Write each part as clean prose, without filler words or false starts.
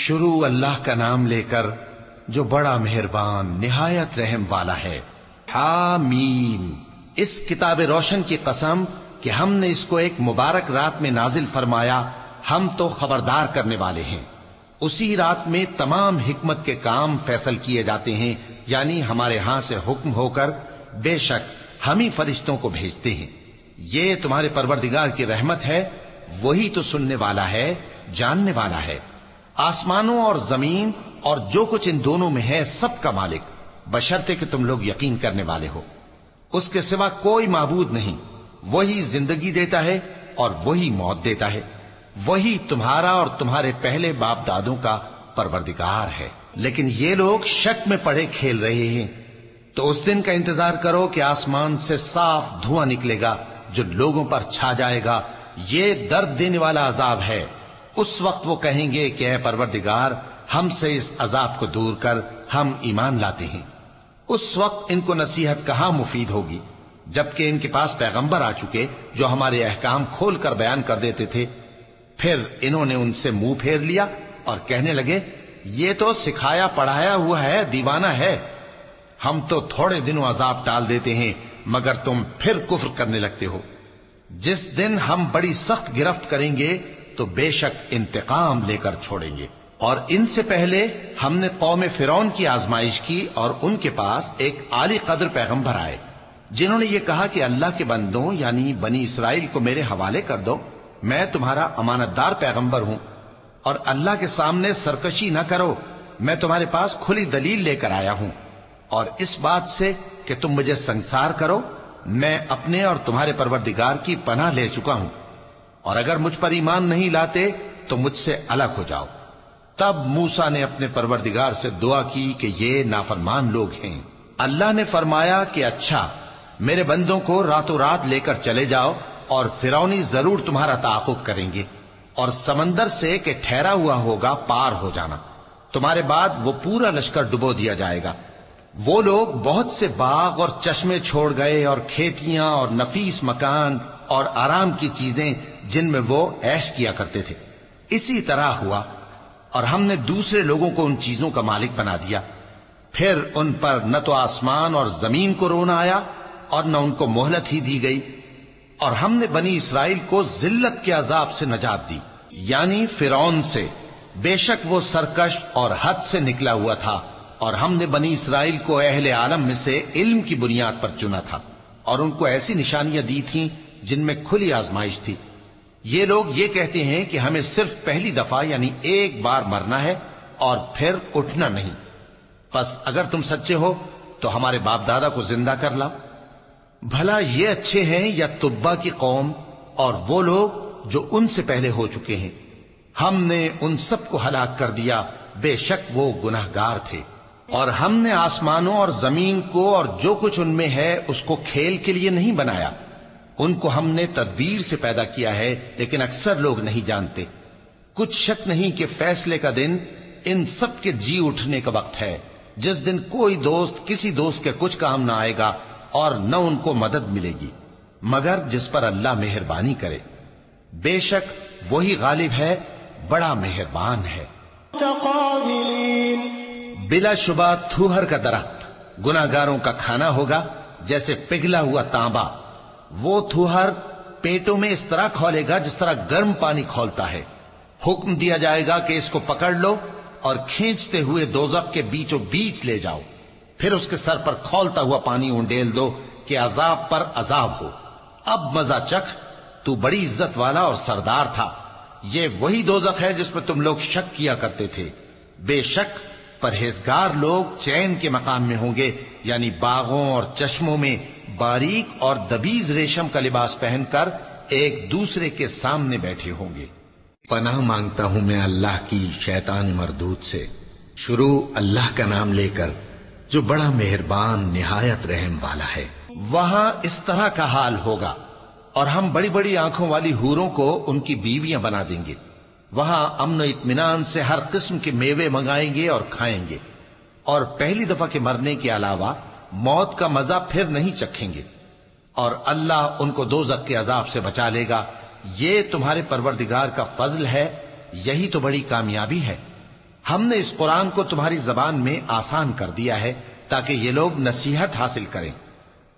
شروع اللہ کا نام لے کر جو بڑا مہربان نہایت رحم والا ہے۔ حامیم، اس کتاب روشن کی قسم کہ ہم نے اس کو ایک مبارک رات میں نازل فرمایا، ہم تو خبردار کرنے والے ہیں۔ اسی رات میں تمام حکمت کے کام فیصل کیے جاتے ہیں، یعنی ہمارے ہاں سے حکم ہو کر بے شک ہم ہی فرشتوں کو بھیجتے ہیں۔ یہ تمہارے پروردگار کی رحمت ہے، وہی تو سننے والا ہے، جاننے والا ہے۔ آسمانوں اور زمین اور جو کچھ ان دونوں میں ہے سب کا مالک، بشرطے کہ تم لوگ یقین کرنے والے ہو۔ اس کے سوا کوئی معبود نہیں، وہی زندگی دیتا ہے اور وہی موت دیتا ہے، وہی تمہارا اور تمہارے پہلے باپ دادوں کا پروردگار ہے۔ لیکن یہ لوگ شک میں پڑے کھیل رہے ہیں۔ تو اس دن کا انتظار کرو کہ آسمان سے صاف دھواں نکلے گا جو لوگوں پر چھا جائے گا، یہ درد دینے والا عذاب ہے۔ اس وقت وہ کہیں گے کہ اے پروردگار، ہم سے اس عذاب کو دور کر، ہم ایمان لاتے ہیں۔ اس وقت ان کو نصیحت کہاں مفید ہوگی، جبکہ ان کے پاس پیغمبر آ چکے جو ہمارے احکام کھول کر بیان کر دیتے تھے۔ پھر انہوں نے ان سے منہ پھیر لیا اور کہنے لگے، یہ تو سکھایا پڑھایا ہوا ہے، دیوانہ ہے۔ ہم تو تھوڑے دنوں عذاب ٹال دیتے ہیں مگر تم پھر کفر کرنے لگتے ہو۔ جس دن ہم بڑی سخت گرفت کریں گے تو بے شک انتقام لے کر چھوڑیں گے۔ اور ان سے پہلے ہم نے قوم فرعون کی آزمائش کی اور ان کے پاس ایک عالی قدر پیغمبر آئے جنہوں نے یہ کہا کہ اللہ کے بندوں یعنی بنی اسرائیل کو میرے حوالے کر دو، میں تمہارا امانت دار پیغمبر ہوں، اور اللہ کے سامنے سرکشی نہ کرو، میں تمہارے پاس کھلی دلیل لے کر آیا ہوں، اور اس بات سے کہ تم مجھے سنسار کرو، میں اپنے اور تمہارے پروردگار کی پناہ لے چکا ہوں، اور اگر مجھ پر ایمان نہیں لاتے تو مجھ سے الگ ہو جاؤ۔ تب موسیٰ نے اپنے پروردگار سے دعا کی کہ یہ نافرمان لوگ ہیں۔ اللہ نے فرمایا کہ اچھا، میرے بندوں کو راتوں رات لے کر چلے جاؤ، اور فرعونی ضرور تمہارا تعاقب کریں گے، اور سمندر سے کہ ٹھہرا ہوا ہوگا پار ہو جانا، تمہارے بعد وہ پورا لشکر ڈبو دیا جائے گا۔ وہ لوگ بہت سے باغ اور چشمے چھوڑ گئے اور کھیتیاں اور نفیس مکان اور آرام کی چیزیں جن میں وہ عیش کیا کرتے تھے۔ اسی طرح ہوا، اور ہم نے دوسرے لوگوں کو ان چیزوں کا مالک بنا دیا۔ پھر ان پر نہ تو آسمان اور زمین کو رونا آیا اور نہ ان کو مہلت ہی دی گئی، اور ہم نے بنی اسرائیل کو ذلت کے عذاب سے نجات دی، یعنی فرعون سے۔ بے شک وہ سرکش اور حد سے نکلا ہوا تھا، اور ہم نے بنی اسرائیل کو اہل عالم میں سے علم کی بنیاد پر چنا تھا، اور ان کو ایسی نشانیاں دی تھیں جن میں کھلی آزمائش تھی۔ یہ لوگ یہ کہتے ہیں کہ ہمیں صرف پہلی دفعہ یعنی ایک بار مرنا ہے اور پھر اٹھنا نہیں، پس اگر تم سچے ہو تو ہمارے باپ دادا کو زندہ کر لاؤ۔ بھلا یہ اچھے ہیں یا تبا کی قوم اور وہ لوگ جو ان سے پہلے ہو چکے ہیں؟ ہم نے ان سب کو ہلاک کر دیا، بے شک وہ گناہگار تھے۔ اور ہم نے آسمانوں اور زمین کو اور جو کچھ ان میں ہے اس کو کھیل کے لیے نہیں بنایا، ان کو ہم نے تدبیر سے پیدا کیا ہے، لیکن اکثر لوگ نہیں جانتے۔ کچھ شک نہیں کہ فیصلے کا دن ان سب کے جی اٹھنے کا وقت ہے، جس دن کوئی دوست کسی دوست کے کچھ کام نہ آئے گا اور نہ ان کو مدد ملے گی مگر جس پر اللہ مہربانی کرے۔ بے شک وہی غالب ہے، بڑا مہربان ہے۔ متقابلین، بلا شبہ تھوہر کا درخت گناہگاروں کا کھانا ہوگا، جیسے پگھلا ہوا تانبا۔ وہ تھوہر پیٹوں میں اس طرح کھولے گا جس طرح گرم پانی کھولتا ہے۔ حکم دیا جائے گا کہ اس کو پکڑ لو اور کھینچتے ہوئے دوزخ کے بیچوں بیچ لے جاؤ، پھر اس کے سر پر کھولتا ہوا پانی انڈیل دو کہ عذاب پر عذاب ہو۔ اب مزہ چکھ، تو بڑی عزت والا اور سردار تھا۔ یہ وہی دوزخ ہے جس میں تم لوگ شک کیا کرتے تھے۔ بے شک پرہیزگار لوگ چین کے مقام میں ہوں گے، یعنی باغوں اور چشموں میں باریک اور دبیز ریشم کا لباس پہن کر ایک دوسرے کے سامنے بیٹھے ہوں گے۔ پناہ مانگتا ہوں میں اللہ کی شیطان مردود سے۔ شروع اللہ کا نام لے کر جو بڑا مہربان نہایت رحم والا ہے۔ وہاں اس طرح کا حال ہوگا، اور ہم بڑی بڑی آنکھوں والی حوروں کو ان کی بیویاں بنا دیں گے۔ وہاں امن و اطمینان سے ہر قسم کے میوے منگائیں گے اور کھائیں گے، اور پہلی دفعہ کے مرنے کے علاوہ موت کا مزہ پھر نہیں چکھیں گے، اور اللہ ان کو دوزخ کے عذاب سے بچا لے گا۔ یہ تمہارے پروردگار کا فضل ہے، یہی تو بڑی کامیابی ہے۔ ہم نے اس قرآن کو تمہاری زبان میں آسان کر دیا ہے تاکہ یہ لوگ نصیحت حاصل کریں،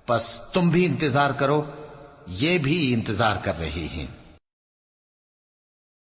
پس تم بھی انتظار کرو، یہ بھی انتظار کر رہے ہیں۔